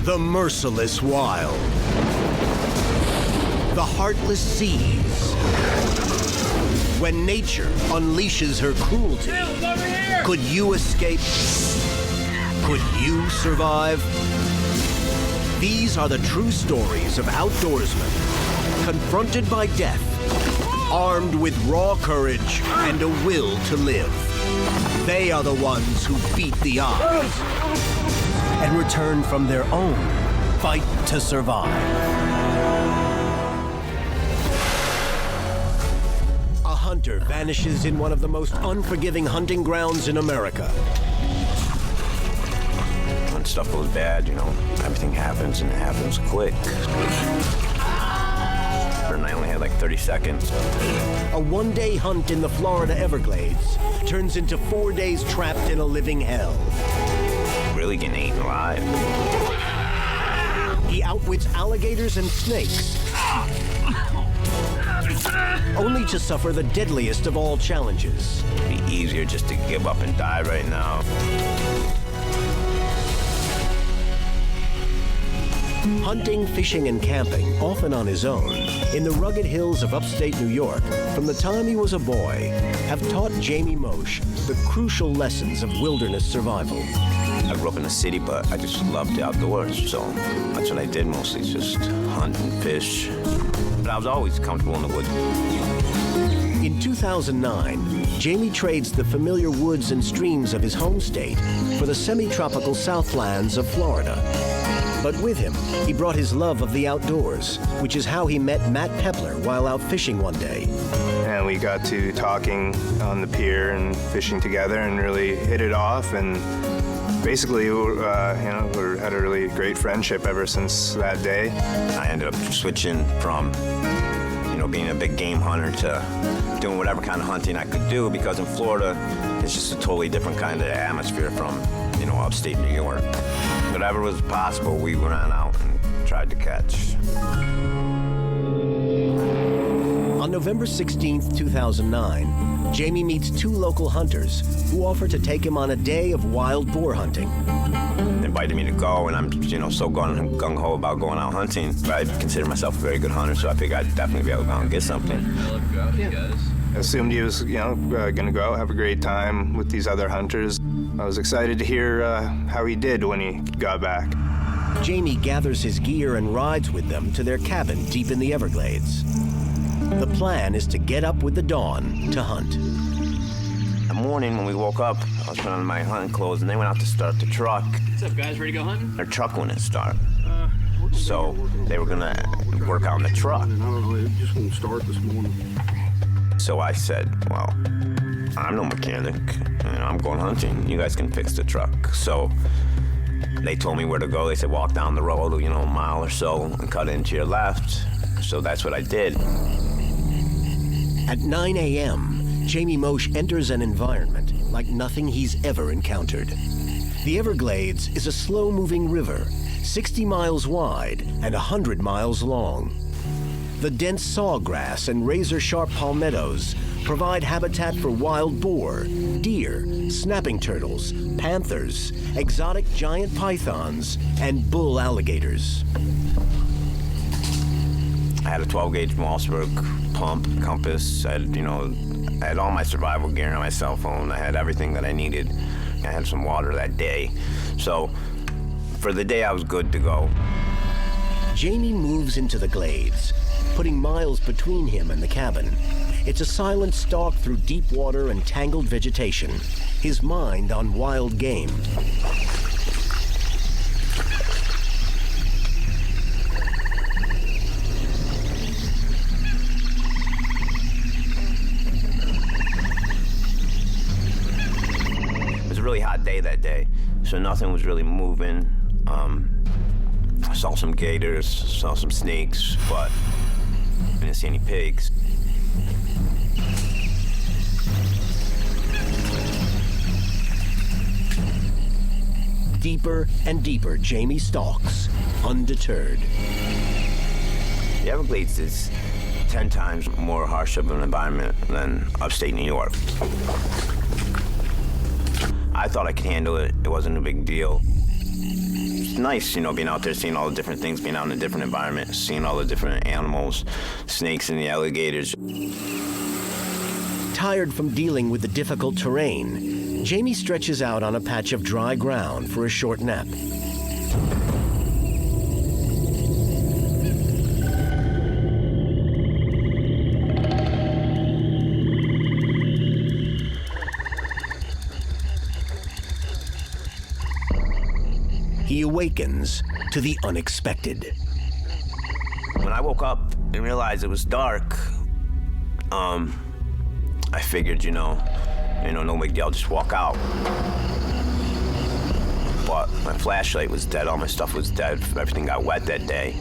The merciless wild. The heartless seas. When nature unleashes her cruelty, could you escape? Could you survive? These are the true stories of outdoorsmen, confronted by death, armed with raw courage and a will to live. They are the ones who beat the odds and return from their own fight to survive. A hunter vanishes in one of the most unforgiving hunting grounds in America. When stuff goes bad, you know, everything happens and it happens quick. And I only had like 30 seconds. A one-day hunt in the Florida Everglades turns into 4 days trapped in a living hell. Really getting eaten alive. He outwits alligators and snakes, only to suffer the deadliest of all challenges. It'd be easier just to give up and die right now. Hunting, fishing, and camping, often on his own, in the rugged hills of upstate New York, from the time he was a boy, have taught Jamie Moshe the crucial lessons of wilderness survival. I grew up in the city, but I just loved the outdoors, so that's what I did mostly, just hunt and fish. But I was always comfortable in the woods. In 2009, Jamie trades the familiar woods and streams of his home state for the semi-tropical southlands of Florida. But with him, he brought his love of the outdoors, which is how he met Matt Pepler while out fishing one day. And we got to talking on the pier and fishing together and really hit it off. And basically, we had a really great friendship ever since that day. I ended up switching from, being a big game hunter to doing whatever kind of hunting I could do, because in Florida, it's just a totally different kind of atmosphere from, upstate New York. Whatever was possible, we went out and tried to catch. On November 16th, 2009, Jamie meets two local hunters who offer to take him on a day of wild boar hunting. They invited me to go, and I'm, so gung-ho about going out hunting. I consider myself a very good hunter, so I figured I'd definitely be able to go and get something. Assumed he was, going to go out, have a great time with these other hunters. I was excited to hear how he did when he got back. Jamie gathers his gear and rides with them to their cabin deep in the Everglades. The plan is to get up with the dawn to hunt. The morning when we woke up, I was putting on my hunting clothes, and they went out to start the truck. What's up, guys? Ready to go hunting? Their truck wouldn't start. So they were gonna work on the truck. I don't know, it just won't start this morning. So I said, well, I'm no mechanic. I'm going hunting. You guys can fix the truck. So they told me where to go. They said, walk down the road, a mile or so, and cut into your left. So that's what I did. At 9 a.m., Jamie Moshe enters an environment like nothing he's ever encountered. The Everglades is a slow-moving river, 60 miles wide and 100 miles long. The dense sawgrass and razor-sharp palmettos provide habitat for wild boar, deer, snapping turtles, panthers, exotic giant pythons, and bull alligators. I had a 12-gauge Mossberg pump, compass. I had all my survival gear on my cell phone. I had everything that I needed. I had some water that day. So for the day, I was good to go. Jamie moves into the glades, putting miles between him and the cabin. It's a silent stalk through deep water and tangled vegetation, his mind on wild game. It was a really hot day that day, so nothing was really moving. I saw some gators, saw some snakes, but I didn't see any pigs. Deeper and deeper, Jamie stalks, undeterred. The Everglades is 10 times more harsh of an environment than upstate New York. I thought I could handle it. It wasn't a big deal. nice, being out there, seeing all the different things, being out in a different environment, seeing all the different animals, snakes and the alligators. Tired from dealing with the difficult terrain, Jamie stretches out on a patch of dry ground for a short nap. He awakens to the unexpected. When I woke up and realized it was dark, I figured, no big deal, I'll just walk out. But my flashlight was dead, all my stuff was dead, everything got wet that day.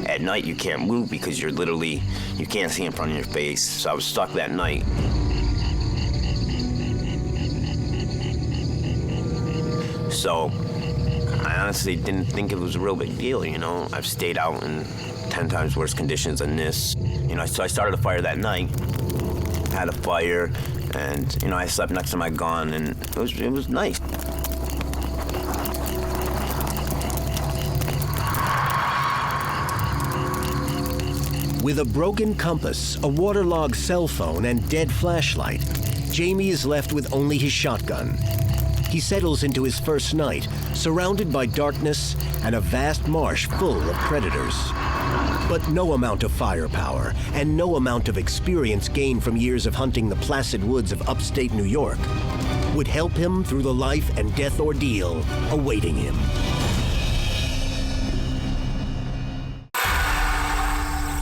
At night, you can't move because you can't see in front of your face, so I was stuck that night. So I honestly didn't think it was a real big deal, I've stayed out in 10 times worse conditions than this. So I started a fire that night, had a fire, and, I slept next to my gun, and it was nice. With a broken compass, a waterlogged cell phone, and dead flashlight, Jamie is left with only his shotgun. He settles into his first night, surrounded by darkness and a vast marsh full of predators. But no amount of firepower and no amount of experience gained from years of hunting the placid woods of upstate New York would help him through the life and death ordeal awaiting him.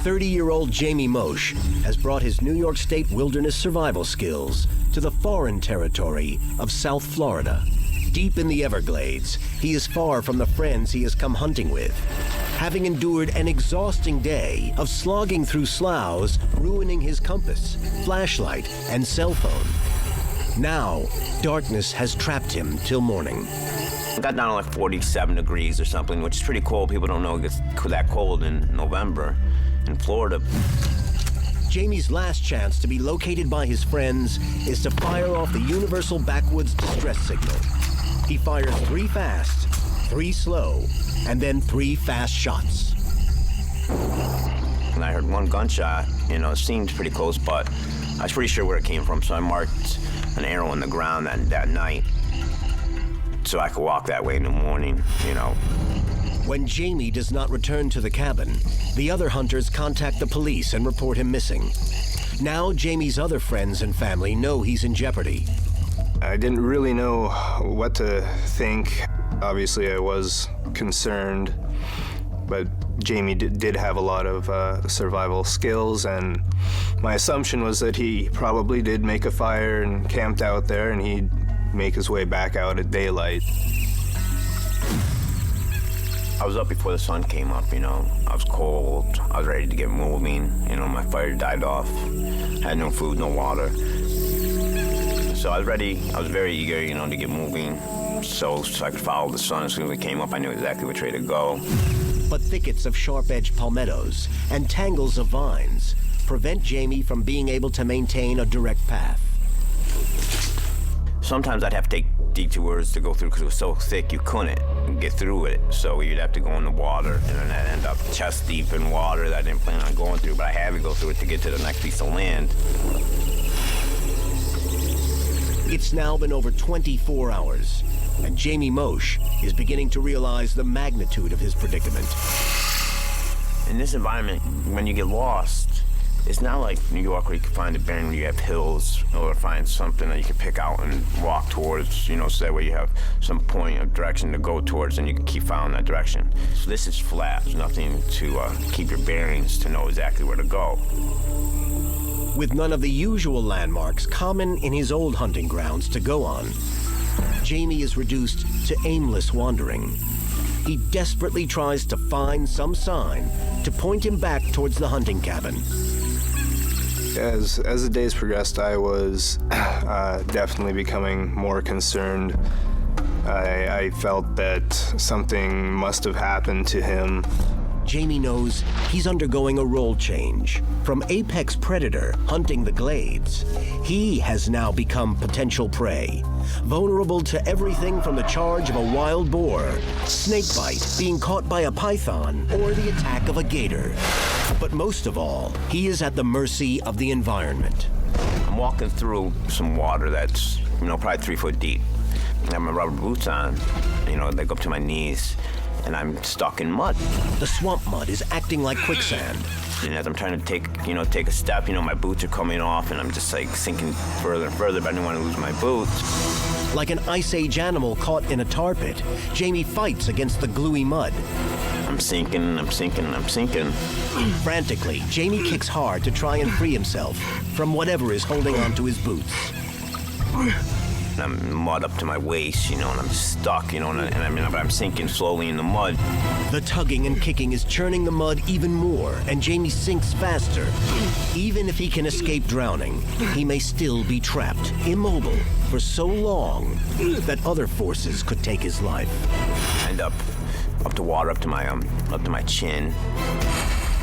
"30-year-old Jamie Mosh has brought his New York State wilderness survival skills to the foreign territory of South Florida. Deep in the Everglades, he is far from the friends he has come hunting with, having endured an exhausting day of slogging through sloughs, ruining his compass, flashlight, and cell phone. Now, darkness has trapped him till morning. It got down to like 47 degrees or something, which is pretty cold. People don't know it gets that cold in November in Florida. Jamie's last chance to be located by his friends is to fire off the universal backwoods distress signal. He fires 3 fast, 3 slow, and then 3 fast shots. And I heard 1 gunshot, it seemed pretty close, but I was pretty sure where it came from, so I marked an arrow in the ground that night so I could walk that way in the morning, When Jamie does not return to the cabin, the other hunters contact the police and report him missing. Now Jamie's other friends and family know he's in jeopardy. I didn't really know what to think. Obviously, I was concerned, but Jamie did have a lot of survival skills, and my assumption was that he probably did make a fire and camped out there, and he'd make his way back out at daylight. I was up before the sun came up, I was cold, I was ready to get moving, my fire died off, had no food, no water. So I was ready, I was very eager, to get moving, so I could follow the sun. As soon as it came up, I knew exactly which way to go. But thickets of sharp-edged palmettos and tangles of vines prevent Jamie from being able to maintain a direct path. Sometimes I'd have to take detours to go through because it was so thick you couldn't get through it. So you'd have to go in the water, and then I'd end up chest deep in water that I didn't plan on going through, but I had to go through it to get to the next piece of land. It's now been over 24 hours, and Jamie Mosh is beginning to realize the magnitude of his predicament. In this environment, when you get lost, it's not like New York where you can find a bearing where you have hills or find something that you can pick out and walk towards, so that way you have some point of direction to go towards and you can keep following that direction. So this is flat. There's nothing to keep your bearings to know exactly where to go. With none of the usual landmarks common in his old hunting grounds to go on, Jamie is reduced to aimless wandering. He desperately tries to find some sign to point him back towards the hunting cabin. As the days progressed, I was definitely becoming more concerned. I felt that something must have happened to him Jamie knows he's undergoing a role change. From apex predator hunting the glades, he has now become potential prey, vulnerable to everything from the charge of a wild boar, snakebite, being caught by a python, or the attack of a gator. But most of all, he is at the mercy of the environment. I'm walking through some water that's, probably 3 foot deep. I have my rubber boots on, they go up to my knees, and I'm stuck in mud. The swamp mud is acting like quicksand. And as I'm trying to take a step, my boots are coming off, and I'm just like sinking further and further, but I didn't want to lose my boots. Like an Ice Age animal caught in a tar pit, Jamie fights against the gluey mud. I'm sinking. Frantically, Jamie kicks hard to try and free himself from whatever is holding onto his boots. I'm mud up to my waist, and I'm stuck, but I'm sinking slowly in the mud. The tugging and kicking is churning the mud even more, and Jamie sinks faster. Even if he can escape drowning, he may still be trapped, immobile, for so long that other forces could take his life. I end up to water up to my chin.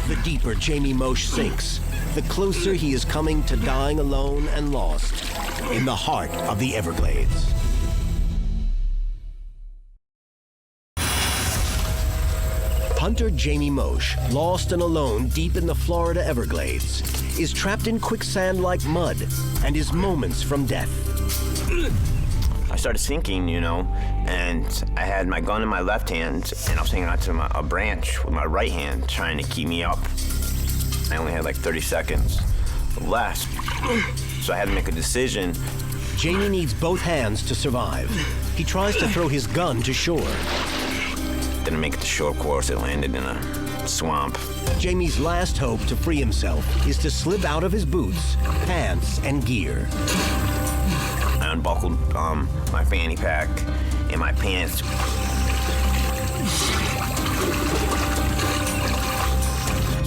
The deeper Jamie Mosh sinks, the closer he is coming to dying alone and lost in the heart of the Everglades. Hunter Jamie Mosh, lost and alone deep in the Florida Everglades, is trapped in quicksand-like mud and is moments from death. I started sinking, and I had my gun in my left hand, and I was hanging onto a branch with my right hand, trying to keep me up. I only had like 30 seconds left, so I had to make a decision. Jamie needs both hands to survive. He tries to throw his gun to shore. Didn't make it to shore, of course. It landed in a swamp. Jamie's last hope to free himself is to slip out of his boots, pants, and gear. I unbuckled my fanny pack and my pants.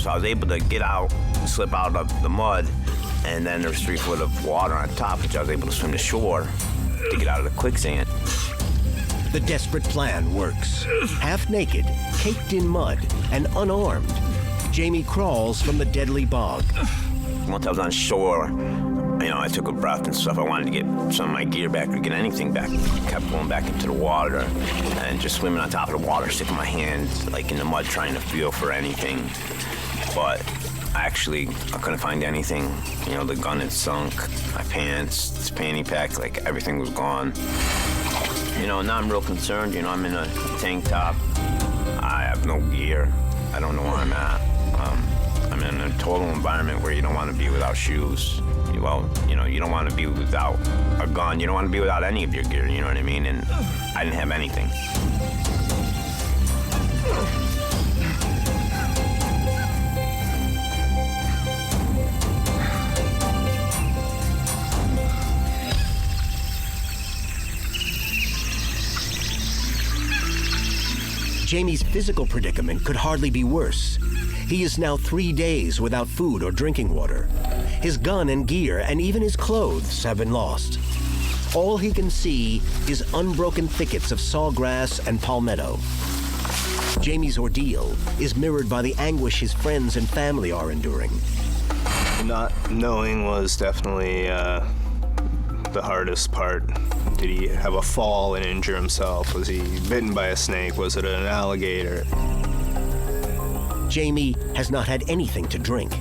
So I was able to get out, slip out of the mud, and then there's 3 foot of water on top, which I was able to swim to shore to get out of the quicksand. The desperate plan works. Half naked, caked in mud, and unarmed, Jamie crawls from the deadly bog. Once I was on shore, I took a breath and stuff. I wanted to get some of my gear back or get anything back. Kept going back into the water and just swimming on top of the water, sticking my hands like in the mud, trying to feel for anything. But I couldn't find anything. The gun had sunk, my pants, this fanny pack, like everything was gone. Now I'm real concerned. I'm in a tank top. I have no gear. I don't know where I'm at. I'm in a total environment where you don't want to be without shoes. Well, you don't want to be without a gun. You don't want to be without any of your gear, you know what I mean? And I didn't have anything. Jamie's physical predicament could hardly be worse. He is now 3 days without food or drinking water. His gun and gear and even his clothes have been lost. All he can see is unbroken thickets of sawgrass and palmetto. Jamie's ordeal is mirrored by the anguish his friends and family are enduring. Not knowing was definitely the hardest part. Did he have a fall and injure himself? Was he bitten by a snake? Was it an alligator? Jamie has not had anything to drink.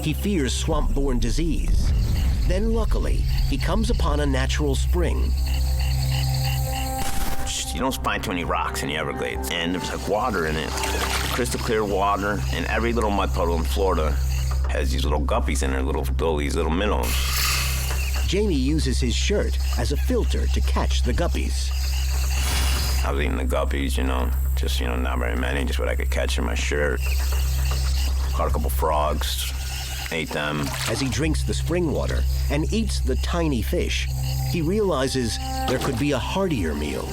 He fears swamp-borne disease. Then luckily, he comes upon a natural spring. You don't find too many rocks in the Everglades, and there's like water in it. Crystal clear water, and every little mud puddle in Florida has these little guppies in there, these little minnows. Jamie uses his shirt as a filter to catch the guppies. I was eating the guppies, just, not very many, just what I could catch in my shirt. Caught a couple frogs, ate them. As he drinks the spring water and eats the tiny fish, he realizes there could be a heartier meal.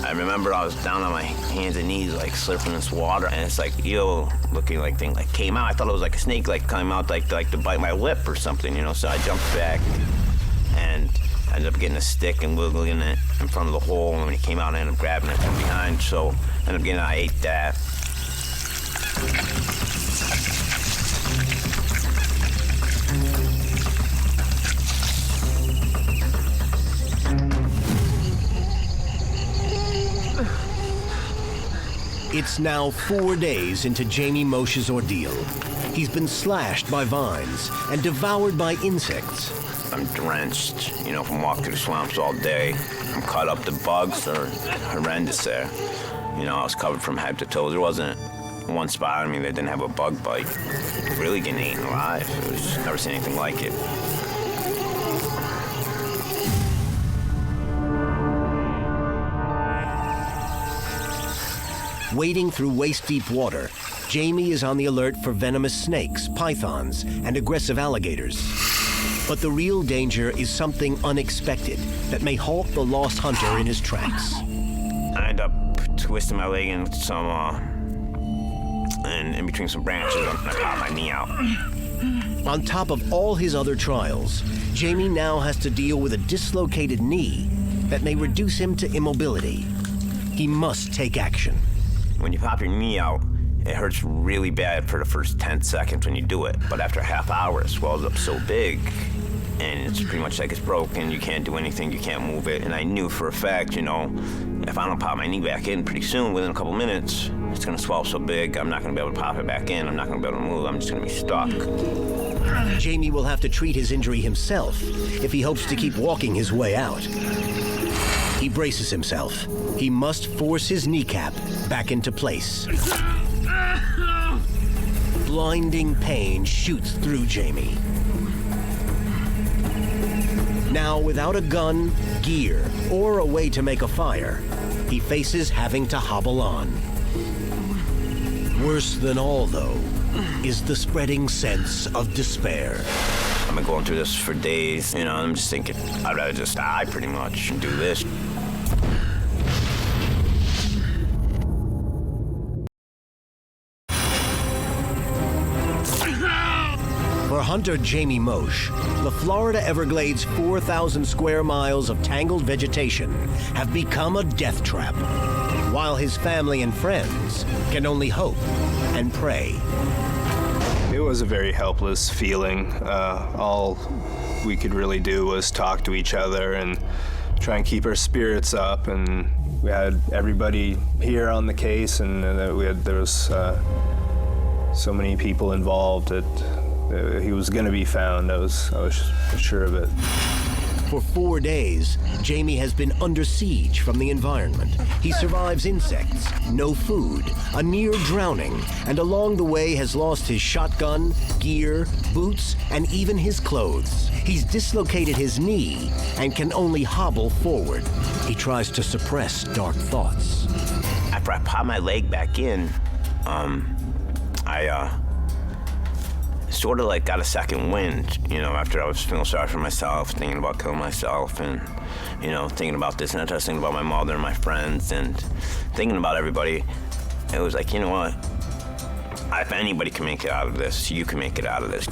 I remember I was down on my hands and knees, like slurping this water, and it's like eel looking like thing like came out. I thought it was like a snake, like came out like to bite my lip or something, So I jumped back and I ended up getting a stick and wiggling it in front of the hole, and when he came out, I ended up grabbing it from behind. So I ate that. It's now 4 days into Jamie Mosh's ordeal. He's been slashed by vines and devoured by insects. I'm drenched, from walking through the swamps all day. I'm caught up. The bugs are horrendous there. I was covered from head to toe. There wasn't one spot on me that didn't have a bug bite. Really getting eaten alive. It was never seen anything like it. Wading through waist-deep water, Jamie is on the alert for venomous snakes, pythons, and aggressive alligators. But the real danger is something unexpected that may halt the lost hunter in his tracks. I end up twisting my leg in some, and in between some branches, and I popped my knee out. On top of all his other trials, Jamie now has to deal with a dislocated knee that may reduce him to immobility. He must take action. When you pop your knee out, it hurts really bad for the first 10 seconds when you do it. But after a half hour, it swells up so big, and it's pretty much like it's broken. You can't do anything, you can't move it. And I knew for a fact, if I don't pop my knee back in pretty soon, within a couple minutes, it's gonna swell so big, I'm not gonna be able to pop it back in. I'm not gonna be able to move, I'm just gonna be stuck. Jamie will have to treat his injury himself if he hopes to keep walking his way out. He braces himself. He must force his kneecap back into place. Blinding pain shoots through Jamie. Now, without a gun, gear, or a way to make a fire, he faces having to hobble on. Worse than all, though, is the spreading sense of despair. I've been going through this for days, I'm just thinking, I'd rather just die pretty much and do this. For hunter Jamie Mosh, the Florida Everglades' 4,000 square miles of tangled vegetation have become a death trap, while his family and friends can only hope and pray. It was a very helpless feeling. All we could really do was talk to each other and try and keep our spirits up. And we had everybody here on the case, and there was so many people involved that he was going to be found. I was sure of it. For 4 days, Jamie has been under siege from the environment. He survives insects, no food, a near drowning, and along the way has lost his shotgun, gear, boots, and even his clothes. He's dislocated his knee and can only hobble forward. He tries to suppress dark thoughts. After I popped my leg back in, I sort of got a second wind, after I was feeling sorry for myself, thinking about killing myself, and, thinking about this, and I was thinking about my mother and my friends, and thinking about everybody. It was like, what? If anybody can make it out of this, you can make it out of this.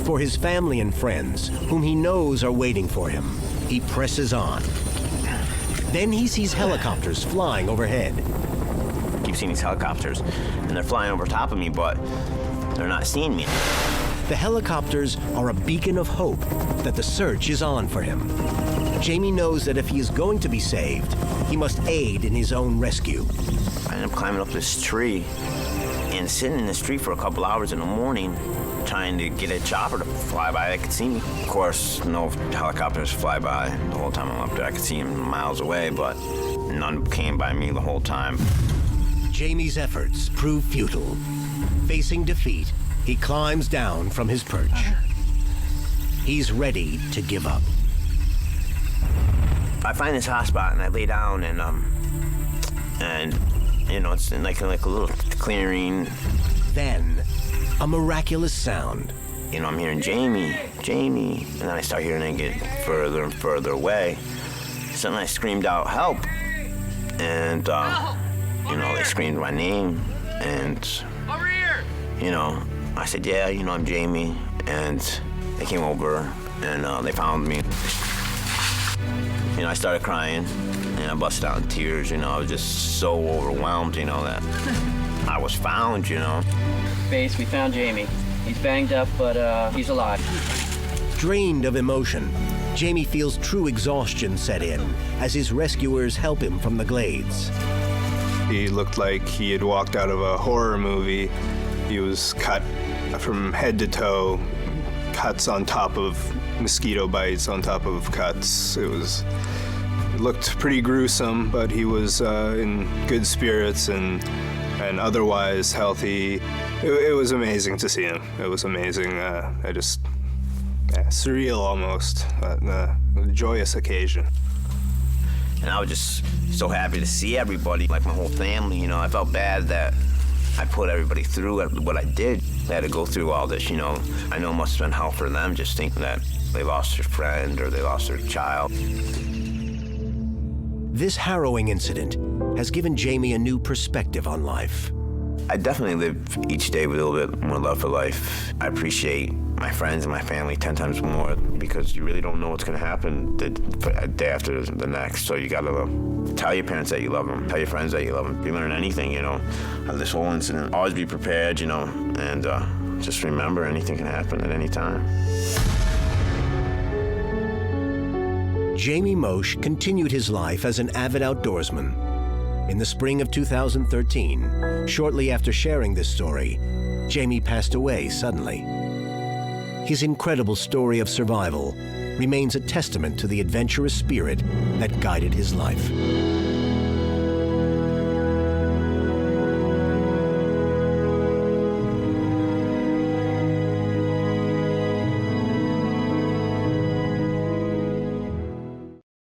For his family and friends, whom he knows are waiting for him, he presses on. Then he sees helicopters flying overhead. I keep seeing these helicopters, and they're flying over top of me, but they're not seeing me. The helicopters are a beacon of hope that the search is on for him. Jamie knows that if he is going to be saved, he must aid in his own rescue. I ended up climbing up this tree and sitting in this tree for a couple hours in the morning, trying to get a chopper to fly by that could see me. Of course, no helicopters fly by the whole time I'm up there. I could see them miles away, but none came by me the whole time. Jamie's efforts prove futile. Facing defeat, he climbs down from his perch. He's ready to give up. I find this hot spot and I lay down and it's in like a little clearing. Then, a miraculous sound. I'm hearing Jamie, and then I start hearing it get further and further away. Suddenly I screamed out, help! And, they screamed my name, and, over here! I said, yeah, I'm Jamie, and they came over, and they found me. I started crying, and I busted out in tears, I was just so overwhelmed, that I was found, you know. Base, we found Jamie. He's banged up, but he's alive. Drained of emotion, Jamie feels true exhaustion set in as his rescuers help him from the glades. He looked like he had walked out of a horror movie. He was cut from head to toe, cuts on top of mosquito bites on top of cuts. It looked pretty gruesome, but he was in good spirits and otherwise healthy. It was amazing to see him. It was amazing. Surreal almost, but a joyous occasion. And I was just so happy to see everybody, like my whole family, you know. I felt bad that I put everybody through what I did. They had to go through all this, you know. I know it must have been hell for them just thinking that they lost their friend or they lost their child. This harrowing incident has given Jamie a new perspective on life. I definitely live each day with a little bit more love for life. I appreciate my friends and my family 10 times more because you really don't know what's going to happen the day after the next. So you got to tell your parents that you love them, tell your friends that you love them. If you learn anything, you know, of this whole incident, always be prepared, you know, and just remember anything can happen at any time. Jamie Moshe continued his life as an avid outdoorsman. In the spring of 2013, shortly after sharing this story, Jamie passed away suddenly. His incredible story of survival remains a testament to the adventurous spirit that guided his life.